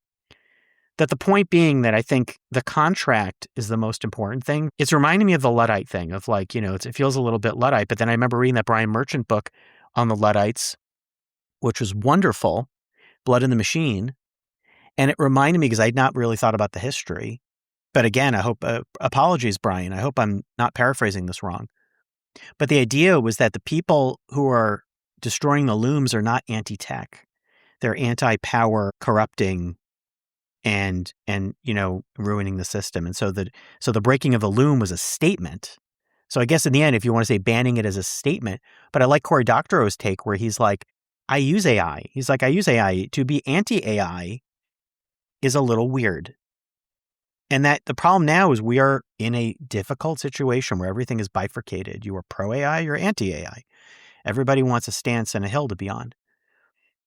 That the point being that I think the contract is the most important thing. It's reminding me of the Luddite thing of like, it feels a little bit Luddite, but then I remember reading that Brian Merchant book on the Luddites, which was wonderful, Blood in the Machine. And it reminded me because I'd not really thought about the history. But again, I hope, apologies, Brian. I hope I'm not paraphrasing this wrong. But the idea was that the people who are destroying the looms are not anti-tech. They're anti-power, corrupting, and ruining the system. And so the breaking of the loom was a statement. So I guess in the end, if you want to say banning it as a statement, but I like Cory Doctorow's take where he's like, I use AI. He's like, I use AI. To be anti-AI is a little weird. And that the problem now is we are in a difficult situation where everything is bifurcated. You are pro-AI, you're anti-AI. Everybody wants a stance and a hill to be on.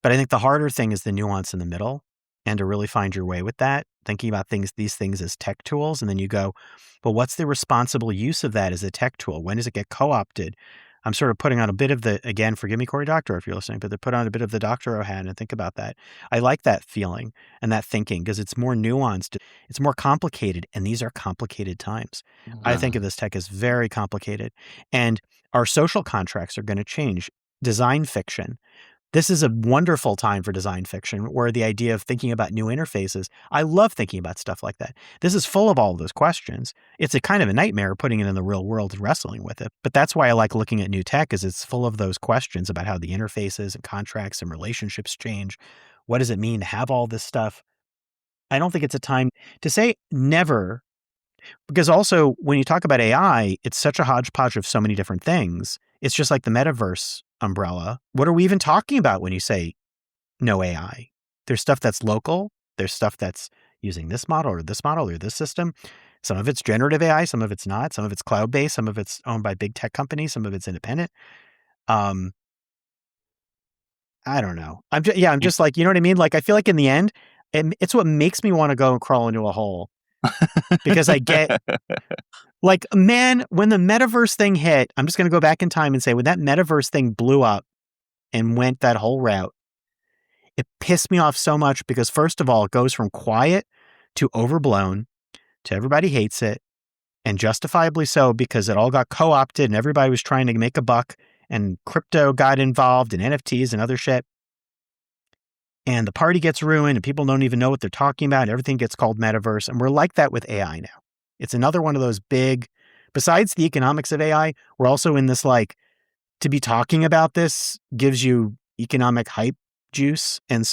But I think the harder thing is the nuance in the middle. And to really find your way with that, thinking about these things as tech tools. And then you go, well, what's the responsible use of that as a tech tool? When does it get co-opted? I'm sort of putting on a bit of again, forgive me, Cory Doctorow, if you're listening, but to put on a bit of the Doctorow hat and think about that. I like that feeling and that thinking because it's more nuanced. It's more complicated. And these are complicated times. Mm-hmm. I think of this tech as very complicated. And our social contracts are going to change. Design fiction. This is a wonderful time for design fiction where the idea of thinking about new interfaces, I love thinking about stuff like that. This is full of all of those questions. It's a kind of a nightmare putting it in the real world and wrestling with it. But that's why I like looking at new tech is it's full of those questions about how the interfaces and contracts and relationships change. What does it mean to have all this stuff? I don't think it's a time to say never, because also when you talk about AI, it's such a hodgepodge of so many different things. It's just like the metaverse umbrella. What are we even talking about when you say no AI? There's stuff that's local. There's stuff that's using this model or this system. Some of it's generative AI. Some of it's not. Some of it's cloud-based. Some of it's owned by big tech companies. Some of it's independent. I don't know. I'm just like, you know what I mean? Like, I feel like in the end, it's what makes me want to go and crawl into a hole because I get like, man, when the metaverse thing hit, I'm just going to go back in time and say when that metaverse thing blew up and went that whole route, it pissed me off so much because first of all, it goes from quiet to overblown to everybody hates it and justifiably so because it all got co-opted and everybody was trying to make a buck and crypto got involved and NFTs and other shit. And the party gets ruined and people don't even know what they're talking about. And everything gets called metaverse. And we're like that with AI now. It's another one of those big, besides the economics of AI, we're also in this like, to be talking about this gives you economic hype juice. And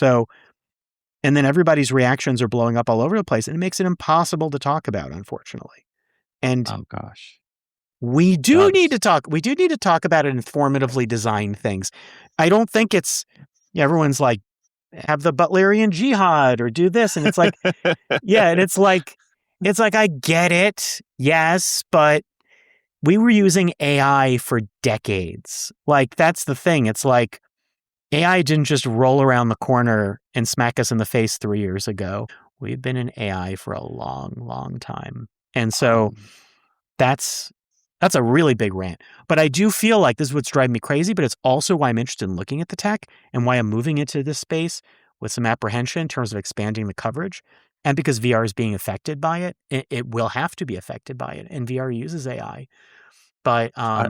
And then everybody's reactions are blowing up all over the place, and it makes it impossible to talk about, unfortunately. And Oh gosh. we do need That's to talk. We do need to talk about informatively designed things. I don't think it's everyone's like, have the Butlerian jihad or do this. And it's like, yeah. And it's like, I get it. Yes. But we were using AI for decades. Like, that's the thing. It's like AI didn't just roll around the corner and smack us in the face 3 years ago. We've been in AI for a long, long time. And so um, that's a really big rant. But I do feel like this is what's driving me crazy, but it's also why I'm interested in looking at the tech and why I'm moving into this space with some apprehension in terms of expanding the coverage. And because VR is being affected by it, it will have to be affected by it. And VR uses AI. But I, I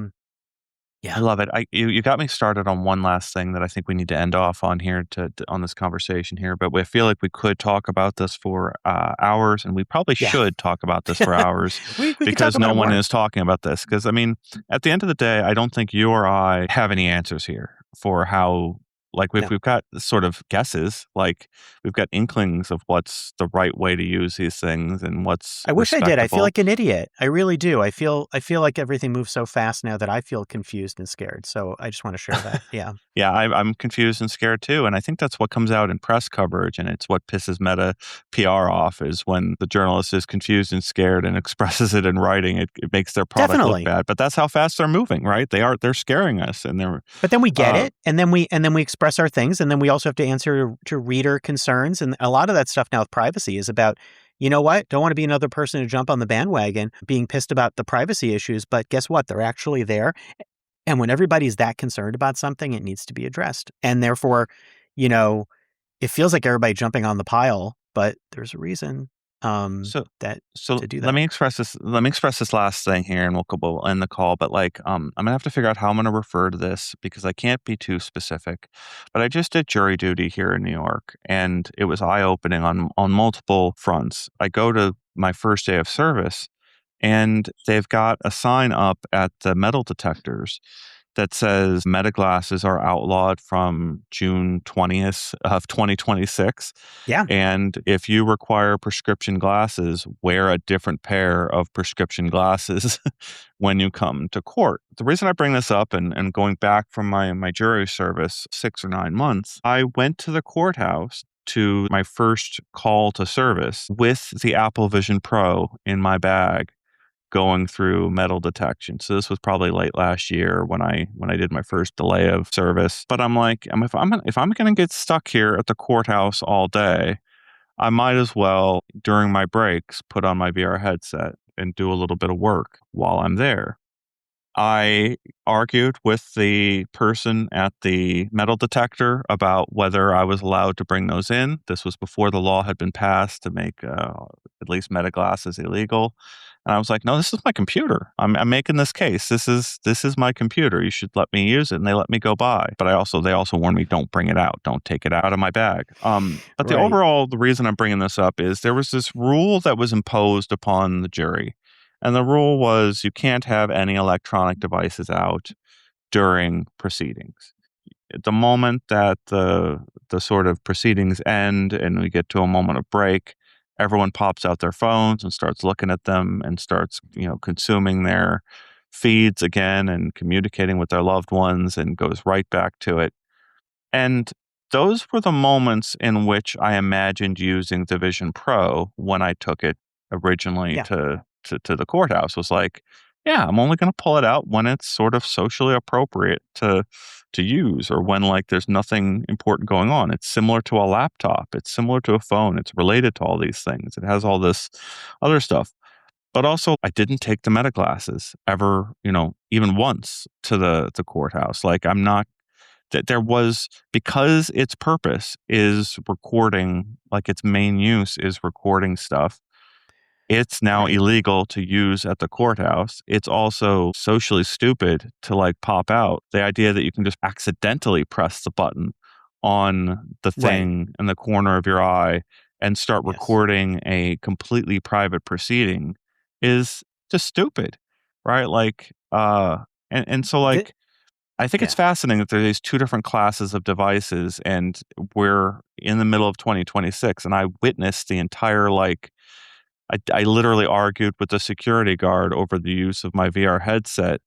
yeah, love it. You got me started on one last thing that I think we need to end off on here on this conversation here. But I feel like we could talk about this for hours, and we probably yeah. should talk about this for hours we could talk because about no it one more. is talking about this. Because I mean, at the end of the day, I don't think you or I have any answers here for how. Like No. we've got sort of guesses, like we've got inklings of what's the right way to use these things and what's I wish I did. I feel respectable. like an idiot. I really do. I feel like everything moves so fast now that I feel confused and scared. So I just want to share that. Yeah. Yeah, I'm confused and scared too, and I think that's what comes out in press coverage, and it's what pisses Meta PR off is when the journalist is confused and scared and expresses it in writing. It makes their product look Definitely. bad, but that's how fast they're moving, right? They're scaring us, and they're But then we get uh, it, and then we express our things, and then we also have to answer to reader concerns, and a lot of that stuff now with privacy is about, you know what? Don't want to be another person to jump on the bandwagon, being pissed about the privacy issues, but guess what? They're actually there, and when everybody's that concerned about something, it needs to be addressed, and therefore, you know, it feels like everybody jumping on the pile, but there's a reason so that so to do let that. me express this. Let me express this last thing here, and we'll end the call. But like, I'm gonna have to figure out how I'm gonna refer to this because I can't be too specific. But I just did jury duty here in New York, and it was eye opening on multiple fronts. I go to my first day of service, and they've got a sign up at the metal detectors that says Meta glasses are outlawed from June 20th of 2026. Yeah, And if you require prescription glasses, wear a different pair of prescription glasses when you come to court. The reason I bring this up and going back from my jury service 6 or 9 months, I went to the courthouse to my first call to service with the Apple Vision Pro in my bag going through metal detection. So this was probably late last year when I did my first delay of service. But I'm like, if I'm going to get stuck here at the courthouse all day, I might as well during my breaks put on my VR headset and do a little bit of work while I'm there. I argued with the person at the metal detector about whether I was allowed to bring those in. This was before the law had been passed to make at least meta glasses illegal. And I was like, "No, this is my computer. I'm making this case. This is my computer. You should let me use it." And they let me go by. But they also warned me, "Don't bring it out. Don't take it out of my bag." But right. the reason I'm bringing this up is there was this rule that was imposed upon the jury and the rule was you can't have any electronic devices out during proceedings. At the moment that the sort of proceedings end and we get to a moment of break, everyone pops out their phones and starts looking at them and starts, consuming their feeds again and communicating with their loved ones and goes right back to it. And those were the moments in which I imagined using the Vision Pro when I took it originally Yeah. to the courthouse. Was like, yeah, I'm only going to pull it out when it's sort of socially appropriate to use, or when like there's nothing important going on. It's similar to a laptop. It's similar to a phone. It's related to all these things. It has all this other stuff. But also, I didn't take the meta glasses ever, even once to the courthouse. Like I'm not that there was because its purpose is recording, like its main use is recording stuff. It's now Right. illegal to use at the courthouse. It's also socially stupid to like pop out. The idea that you can just accidentally press the button on the Right. thing in the corner of your eye and start Yes. recording a completely private proceeding is just stupid, right? Like, and so The, like I think it's Yeah. fascinating that there are these two different classes of devices, and we're in the middle of 2026, and I witnessed the entire I literally argued with the security guard over the use of my VR headset,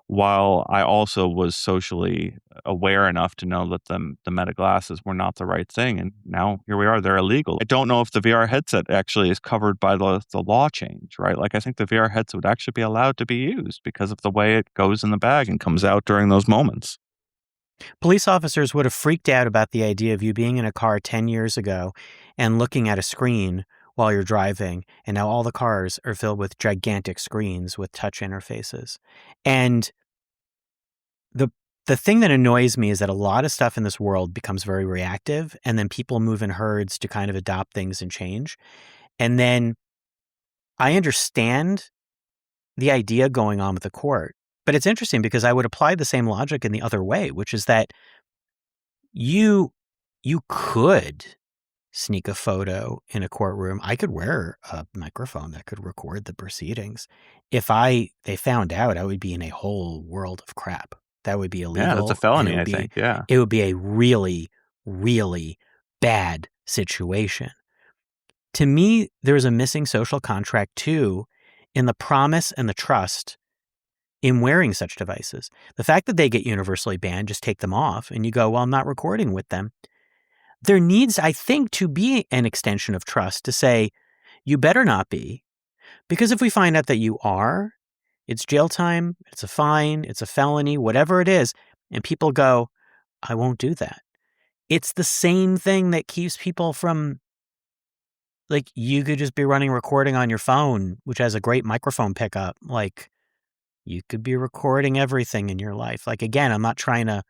while I also was socially aware enough to know that the Meta glasses were not the right thing. And now here we are, they're illegal. I don't know if the VR headset actually is covered by the law change, right? Like, I think the VR headset would actually be allowed to be used because of the way it goes in the bag and comes out during those moments. Police officers would have freaked out about the idea of you being in a car 10 years ago and looking at a screen while you're driving, and now all the cars are filled with gigantic screens with touch interfaces. And the the thing that annoys me is that a lot of stuff in this world becomes very reactive, and then people move in herds to kind of adopt things and change. And then I understand the idea going on with the court, but it's interesting because I would apply the same logic in the other way, which is that you could sneak a photo in a courtroom. I could wear a microphone that could record the proceedings. If they found out, I would be in a whole world of crap. That would be Yeah, that's a illegal, and felony, I think. Yeah. it would be a really, really bad situation. To me, there's a missing social contract too in the promise and the trust in wearing such devices. The fact that they get universally banned, just take them off and you go, well, I'm not recording with them. There needs, I think, to be an extension of trust to say, you better not be, because if we find out that you are, it's jail time, it's a fine, it's a felony, whatever it is, and people go, I won't do that. It's the same thing that keeps people from, like, you could just be running recording on your phone, which has a great microphone pickup. Like, you could be recording everything in your life. Like, again, I'm not trying to,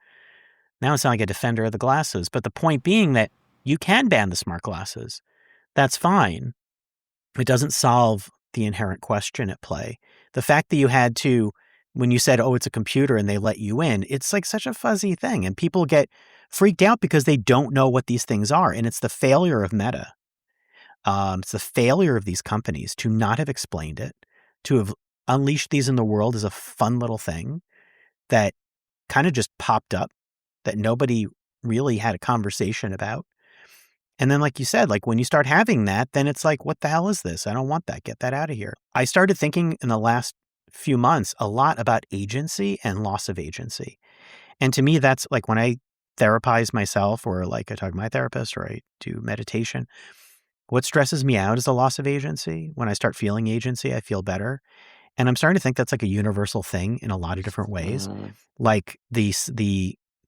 now it's not like a defender of the glasses, but the point being that you can ban the smart glasses. That's fine. It doesn't solve the inherent question at play. The fact that you had to, when you said, oh, it's a computer and they let you in, it's like such a fuzzy thing. And people get freaked out because they don't know what these things are. And it's the failure of Meta. It's the failure of these companies to not have explained it, to have unleashed these in the world as a fun little thing that kind of just popped up that nobody really had a conversation about. And then, like you said, like when you start having that, then it's like, what the hell is this? I don't want that. Get that out of here. I started thinking in the last few months a lot about agency and loss of agency. And to me, that's like when I therapize myself, or like I talk to my therapist, or I do meditation, what stresses me out is the loss of agency. When I start feeling agency, I feel better. And I'm starting to think that's like a universal thing in a lot of different ways. Mm. Like the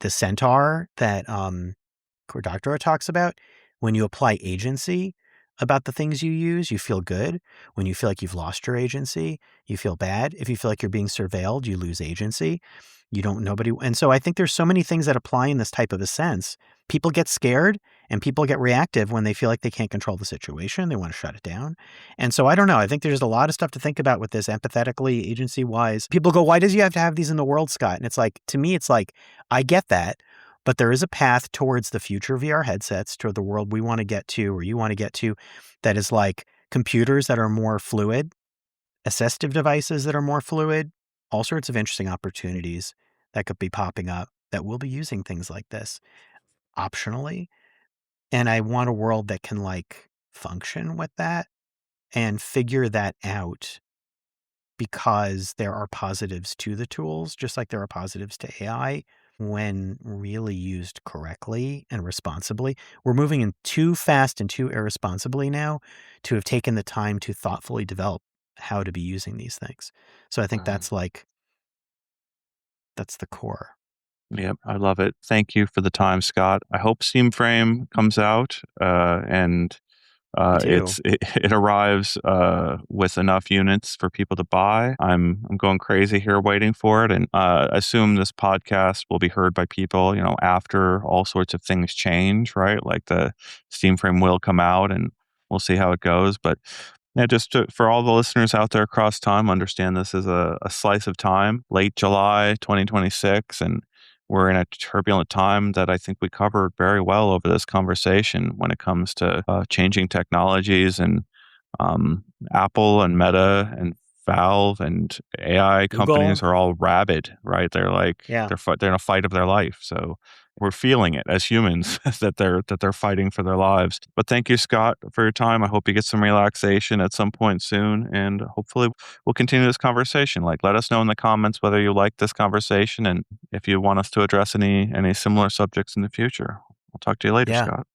centaur that Doctora talks about, when you apply agency about the things you use, you feel good. When you feel like you've lost your agency, you feel bad. If you feel like you're being surveilled, you lose agency. You don't, nobody. And so I think there's so many things that apply in this type of a sense. People get scared and people get reactive when they feel like they can't control the situation. They want to shut it down. And so I don't know. I think there's a lot of stuff to think about with this empathetically, agency wise. People go, why does you have to have these in the world, Scott? And it's like, to me, it's like, I get that. But there is a path towards the future VR headsets, toward the world we want to get to, or you want to get to, that is like computers that are more fluid, assistive devices that are more fluid, all sorts of interesting opportunities that could be popping up that will be using things like this optionally. And I want a world that can like function with that and figure that out, because there are positives to the tools, just like there are positives to AI when really used correctly and responsibly. We're moving in too fast and too irresponsibly now to have taken the time to thoughtfully develop how to be using these things. So I think that's the core. Yep, I love it. Thank you for the time, Scott. I hope Steam Frame comes out and Me too. it arrives with enough units for people to buy. I'm going crazy here waiting for it, and assume this podcast will be heard by people, after all sorts of things change, right? Like the Steam Frame will come out, and we'll see how it goes. But yeah, for all the listeners out there across time, understand this is a slice of time, late July 2026, and we're in a turbulent time that I think we covered very well over this conversation when it comes to changing technologies, and Apple and Meta and Valve and AI Google. companies are all rabid, right? They're like Yeah. they're in a fight of their life. So we're feeling it as humans that they're fighting for their lives. But thank you, Scott, for your time. I hope you get some relaxation at some point soon, and hopefully we'll continue this conversation. Like, let us know in the comments whether you like this conversation and if you want us to address any similar subjects in the future. I'll talk to you later, Yeah. Scott.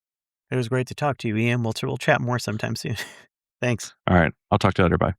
It was great to talk to you, Ian. We'll chat more sometime soon. Thanks. All right, I'll talk to you later. Bye.